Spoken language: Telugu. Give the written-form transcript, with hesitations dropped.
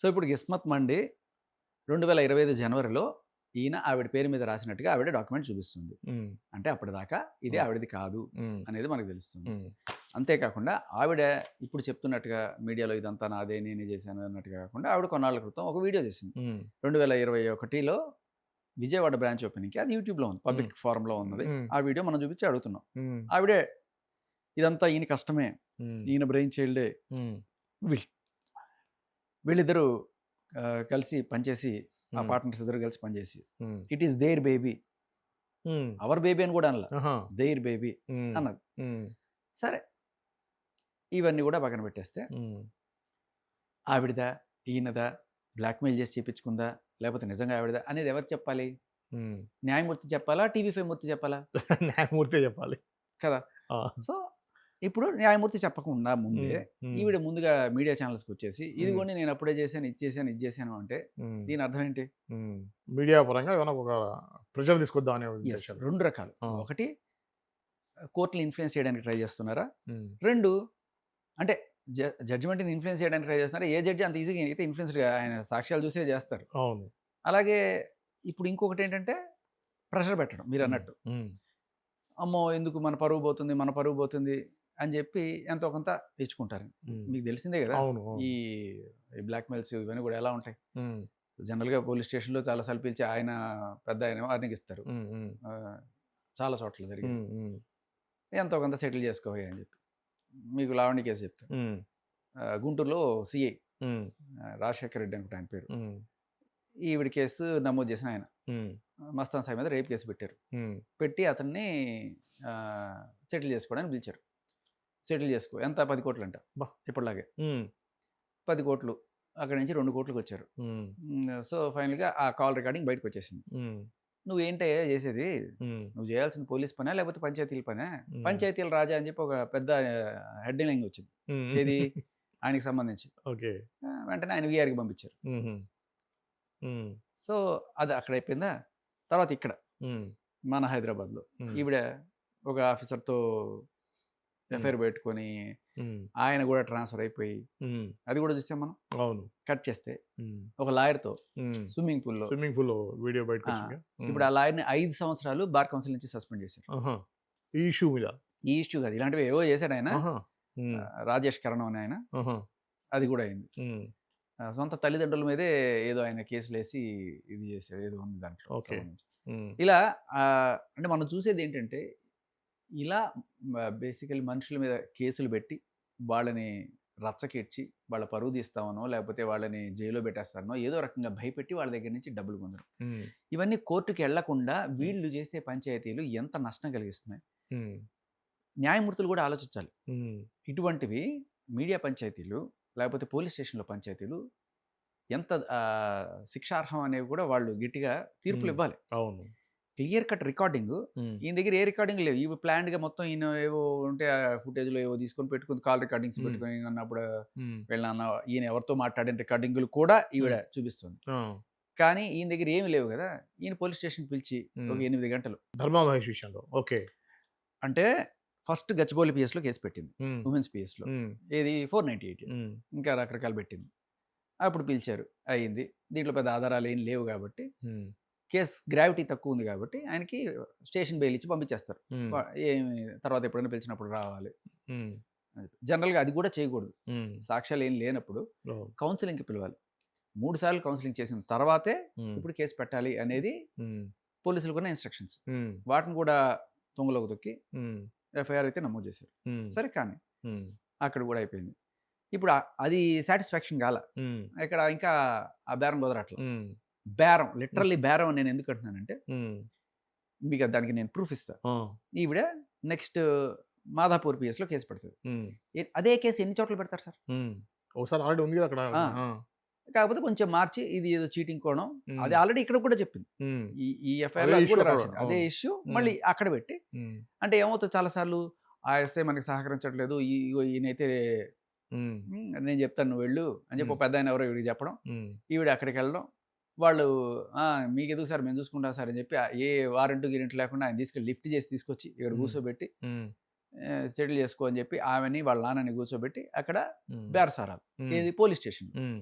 సో, ఇప్పుడు గిస్మత్ మండి 2025 జనవరిలో ఈయన ఆవిడ పేరు మీద రాసినట్టుగా ఆవిడ డాక్యుమెంట్ చూపిస్తుంది. హ్మ్. అంటే అప్పటిదాకా ఇది హ్మ్. ఆవిడది కాదు హ్మ్. అనేది మనకు తెలుస్తుంది. హ్మ్. అంతేకాకుండా ఆవిడ ఇప్పుడు చెప్తున్నట్టుగా మీడియాలో ఇదంతా నాదే, నేనే చేశాను అన్నట్టుగా కాకుండా ఆవిడ కొన్నాళ్ళ క్రితం ఒక వీడియో చేసింది. హ్మ్. 2021లో విజయవాడ బ్రాంచ్ ఓపెనింగ్‌కి అది యూట్యూబ్‌లో ఉంది. హ్మ్. పబ్లిక్ ఫోరమ్‌లో ఉన్నది. హ్మ్. ఆ వీడియో మనం చూపించి అడుగుతున్నాం. హ్మ్. ఆవిడే ఇదంతా ఈయన కష్టమే. హ్మ్. ఈయన బ్రెయిన్ చైల్డే. హ్మ్. వీళ్ వీళ్ళిద్దరూ కలిసి పనిచేసి ఆ హ్మ్. పార్ట్నర్స్ ఇద్దరు కలిసి పనిచేసి హ్మ్. It is their baby. Hmm. Our baby అని కూడా అనలా. ఆహా! దేర్ బేబీ హ్మ్. అన్నది. హ్మ్. సరే ఇవన్నీ కూడా పక్కన పెట్టేస్తే హ్మ్. ఆవిడదా? ఈయనదా? బ్లాక్‌మెయిల్ చేసి చేపించుకుందా? లేకపోతే నిజంగా ఆవిడదా? అనేది ఎవరు చెప్పాలి? హ్మ్. న్యాయమూర్తి చెప్పాలా? టీవీ5 మూర్తి చెప్పాలా? న్యాయమూర్తే జెప్పాలి. కదా! ఆ! సో, ఇప్పుడు న్యాయమూర్తి చెప్పకుండా ముందే హ్మ్. హ్మ్. ఈవిడ ముందుగా మీడియా ఛానెల్స్‌కొచ్చేసి హ్మ్. ఇదిగోండి నేను అప్పుడే చేశాను, ఇది చేశాను, ఇది చేశాను అంటే హ్మ్. దీని అర్థం ఏంటి? హ్మ్. మీడియా పరంగా ఏమైనా ఒక ప్రెషర్ తీసుకొద్దాం అనే యెస్. ఉద్దేశాలు. 2 రకాలు. ఆ! ఒకటి కోర్ట్‌ని ఇన్‌ఫ్లుయెన్స్ చేయడానికి ట్రై చేస్తున్నారా? హ్మ్. 2 అంటే జడ్జిమెంట్‌ని ఇన్‌ఫ్లుయెన్స్ చేయడానికి ట్రై చేస్తున్నారా? ఏ జడ్జి అంత ఈజీగా అయితే ఇన్‌ఫ్లుయెన్స్‌డ్‌గా ఆయన సాక్ష్యాలు చూసే చేస్తారు. అవును. అలాగే ఇప్పుడు ఇంకొకటేంటంటే ప్రెషర్ పెట్టడం హ్మ్. మీరన్నట్టు. హ్మ్. అమ్మో! ఎందుకు మన పరువు పోతుంది, మన పరువు పోతుంది అని చెప్పి ఎంతో కొంత ఇచ్చుకుంటారు. హ్మ్. మీకు తెలిసిందే గదా! అవును. ఈ అవును. ఈ బ్లాక్‌మెయిల్స్ ఇవన్నీ గూడా ఎలా ఉంటాయి? హ్మ్. జనరల్‌గా పోలీస్ స్టేషన్‌లో చాలా సార్లు పిలిచి ఆయన పెద్దాయన వార్నింగ్ ఇస్తారు. హ్మ్. హ్మ్. ఆహ్, చాలా చోట్ల జరిగేది. హ్మ్. హ్మ్. ఎంతో కొంత సెటిల్ చేసుకోవయ్యా అని చెప్పి. మీకు లావణ్య కేస్ చెప్తా. హ్మ్. గుంటూరులో సీఐ హ్మ్. రాజశేఖర్ రెడ్డి అనుకుంటా ఆయన పేరు. హ్మ్. ఈవిడ కేసు నమోదు చేసిన ఆయన. హ్మ్. మస్తాన్ సాయి మీద రేప్ కేసు పెట్టారు. హ్మ్. పెట్టి అతన్ని సెటిల్ చేసుకోవడానికి పిలిచారు. సెటిల్ చేసుకో ఎంత 10,00,00,000 అంట. అబ్బా! ఇప్పటిలాగే. హ్మ్. 10,00,00,000 అక్కడి నుంచి 2,00,00,000 హ్మ్. సో, ఫైనల్‌గా ఆ కాల్ రికార్డింగ్ బయటకొచ్చేసింది. హ్మ్. "నువ్వేంటయ్యా చేసేది? హ్మ్. నువ్వు చేయాల్సింది పోలీస్ పనా? లేకపోతే పంచాయతీల పనా? హ్మ్. పంచాయతీల రాజా" అని చెప్పి ఒక పెద్ద హెడ్‌లైన్ వచ్చింది. హ్మ్. ఏది? ఆయనకి సంబంధించి. ఓకే. వెంటనే ఆయన వీఆర్‌కి పంపించారు. హుహు. హ్మ్. సో, అది అక్కడ అయిపోయిందా? తర్వాత ఇక్కడ హ్మ్. మన హైదరాబాద్‌లో హ్మ్. ఈవిడ ఒక ఆఫీసర్‌తో హ్మ్. ఎఫ్ఐఆర్ పెట్టుకొని హ్మ్. ఆయన కూడా ట్రాన్స్‌ఫర్ అయిపోయి హ్మ్. అది కూడా చూసాం మనం. అవును. కట్ చేస్తే హ్మ్. ఒక లాయర్‌తో హ్మ్. స్విమ్మింగ్ పూల్‌లో స్విమ్మింగ్ పూల్‌లో వీడియో ఆ! బయటకొచ్చిందిగా. హ్మ్. ఇప్పుడు ఆ లాయర్‌ని 5 సంవత్సరాలు బార్ కౌన్సిల్ నుంచి సస్పెండ్ చేశారు. ఆహా! ఈ ఇష్యూ మీద. ఈ ఇష్యూ కాదు. ఇలాంటివి ఏవో చేసాడాయన. ఆహా! హ్మ్. రాజేష్ కరణం అనే ఆయన. ఆహా! అది కూడా అయింది. హ్మ్. సొంత తల్లిదండ్రుల మీదే ఏదో ఆయన కేసులేసి ఇది చేసాడు. ఏదో ఉంది దాంట్లో ఓకే. సంబంధించి. హ్మ్. ఇలా అంటే మనం చూసేదేంటంటే, ఇలా బేసికల్లీ మనుషుల మీద కేసులు పెట్టి, వాళ్ళని రచ్చకెచ్చి, వాళ్ళ పరువు తీస్తామనో, లేకపోతే వాళ్ళని జైల్‌లో పెట్టేస్తారనో, ఏదో రకంగా భయపెట్టి వాళ్ళ దగ్గర నుంచి డబ్బులు పొందడం. హ్మ్. ఇవన్నీ కోర్ట్‌కెళ్ళకుండా హ్మ్. వీళ్ళు చేసే పంచాయతీలు ఎంత నష్టం కలిగిస్తున్నాయి. హ్మ్. న్యాయమూర్తులు కూడా ఆలోచించాలి. హ్మ్. ఇటువంటివి మీడియా పంచాయతీలు, లేకపోతే పోలీస్ స్టేషన్‌లో పంచాయతీలు ఎంత శిక్షార్హం అనేవి కూడా వాళ్ళు గట్టిగా హ్మ్. తీర్పులివ్వాలి. అవును. క్లియర్ కట్ రికార్డింగు హ్మ్. ఈయన దగ్గర ఏ రికార్డింగ్ లేవు. ఇవి ప్లాన్డ్‌గా మొత్తం ఈయన ఏవో ఉంటే ఆ ఫుటేజ్‌లో ఏవో తీసుకొని పెట్టుకుంది. కాల్ రికార్డింగ్స్ హ్మ్. పెట్టుకొని నన్నప్పుడు హ్మ్. వీళ్ళ నాన్న ఈయన ఎవరితో మాట్లాడిన రికార్డింగులు కూడా ఈవిడ హ్మ్. చూపిస్తుంది. ఆ! కానీ ఈయన దగ్గర ఏమి లేవు గదా! ఈయన పోలీస్ స్టేషన్‌కి పిలిచి ఒక హ్మ్. 8 గంటలు 'ధర్మా మహేష్' విషయంలో. ఓకే. అంటే ఫస్ట్ గచ్చిబౌలి పీఎస్‌లో కేస్ పెట్టింది. హ్మ్. వుమెన్స్ పీఎస్‌లో. హ్మ్. ఏది 498 హ్మ్. ఇంకా రకరకాలు పెట్టింది. అప్పుడు పిలిచారు. అయింది. దీంట్లో పెద్ద ఆధారాలేం లేవు గాబట్టి హ్మ్. కేస్ గ్రావిటీ తక్కువుంది గాబట్టి, ఆయనకి స్టేషన్ బెయిల్ ఇచ్చి పంపించేస్తారు. హ్మ్. ఏమి తర్వాత ఎప్పుడైనా పిలిచినప్పుడు రావాలి. హ్మ్. అది. జనరల్‌గా అది గూడా చేయకూడదు. హ్మ్. సాక్ష్యాలేం లేనప్పుడు అవును. కౌన్సెలింగ్‌కి పిలవాలి. 3 సార్లు కౌన్సెలింగ్ చేసిన తర్వాతే హ్మ్. ఇప్పుడు కేస్ పెట్టాలి అనేది హ్మ్. పోలీసులకున్న ఇన్‌స్ట్రక్షన్స్. హ్మ్. వాటిని కూడా తుంగలోకి తొక్కి హ్మ్. ఎఫ్ఐఆర్ అయితే నమోదు చేశారు. హ్మ్. సరే కానీ, హ్మ్. అక్కడ గూడా అయిపోయింది. ఇప్పుడు అది సాటిస్ఫాక్షన్ గాల. హ్మ్. ఇక్కడ ఇంకా ఆ బేరం కుదరట్ల. హ్మ్. బేరం హ్మ్. లిటరల్లీ బేరం అని నేను ఎందుకు అంటున్నానంటే, హ్మ్. మీకు దానికి నేను ప్రూఫ్ ఇస్తా. ఆ! ఈవిడ నెక్స్ట్ మాధాపూర్ పీఎస్‌లో కేస్ పెడతది. హ్మ్. అదే కేస్ ఎన్ని చోట్ల పెడతారు సార్? హ్మ్. ఒకసారి ఆల్రెడీ ఉంది గదా! అక్కడ. ఆ! ఆ! కాకపోతే కొంచెం మార్చి ఇది ఏదో చీటింగ్ కోణం. అది హ్మ్. ఆల్రెడీ ఇక్కడ కూడా చెప్పింది. హ్మ్. ఈ అదే ఎఫ్ఐఆర్‌లో అది ఇష్యూ కూడా అక్కడ గూడా. రాసింది. అదే అవును. ఇష్యూ హ్మ్. మళ్ళీ అక్కడ పెట్టి హ్మ్. అంటే ఏమవుతది చాలా సార్లు ఆ ఎస్ఐ మనకి సహకరించట్లేదు. ఇగో ఈయనైతే హ్మ్. నేను చెప్తాను నువ్వెళ్ళు అని చెప్పి హ్మ్. ఒక పెద్దాయన ఎవరో ఈవిడకి చెప్పడం. హ్మ్. ఈవిడ అక్కడికెళ్ళడం. వాళ్ళు ఆ! మీకెందుకు సార్ మేము చూసుకుంటాం సార్ అని చెప్పి ఏ వారెంటు, గీరెంట్ లేకుండా ఆయన తీసుకెళ్ళి లిఫ్ట్ చేసి తీసుకొచ్చి ఇక్కడ హ్మ్. కూర్చోబెట్టి హ్మ్. సెటిల్ చేసుకో అని చెప్పి ఆమెని, వాళ్ళ నాన్నని కూర్చోబెట్టి అక్కడ హ్మ్. బేరసారాలు. హ్మ్. ఏది పోలీస్ స్టేషన్‌లో. హ్మ్.